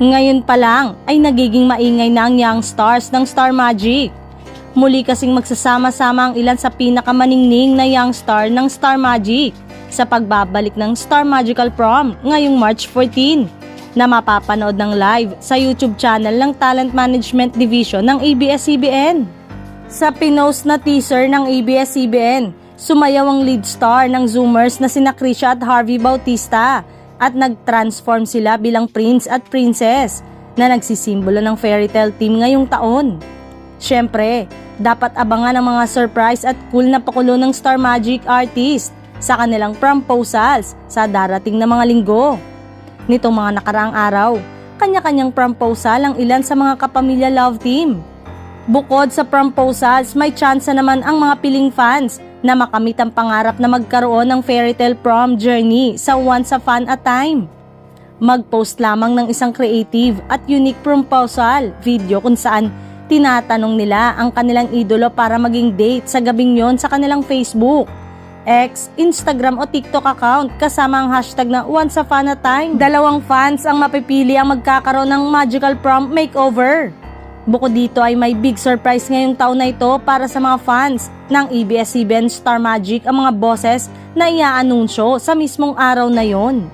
Ngayon pa lang ay nagiging maingay na ang young stars ng Star Magic. Muli kasing magsasama-sama ang ilan sa pinakamaningning na young star ng Star Magic sa pagbabalik ng Star Magical Prom ngayong March 14 na mapapanood ng live sa YouTube channel ng Talent Management Division ng ABS-CBN. Sa pinost na teaser ng ABS-CBN, sumayaw ang lead star ng Zoomers na sina Krisha at Harvey Bautista at nag-transform sila bilang prince at princess na nagsisimbolo ng fairytale team ngayong taon. Siyempre, dapat abangan ang mga surprise at cool na pakulo ng Star Magic artist sa kanilang proposals sa darating na mga linggo. Nitong mga nakaraang araw, kanya-kanyang proposal ang ilan sa mga kapamilya love team. Bukod sa proposals, may chance naman ang mga piling fans na makamit ang pangarap na magkaroon ng fairytale prom journey sa Once Upon a Time. Mag-post lamang ng isang creative at unique proposal video kung saan tinatanong nila ang kanilang idolo para maging date sa gabing yon sa kanilang Facebook, X, Instagram o TikTok account kasama ang hashtag na Once Upon a Time. 2 fans ang mapipili ang magkakaroon ng magical prom makeover. Bukod dito ay may big surprise ngayong taon na ito para sa mga fans ng ABS-CBN Star Magic ang mga boses na iaanunsyo sa mismong araw na yon.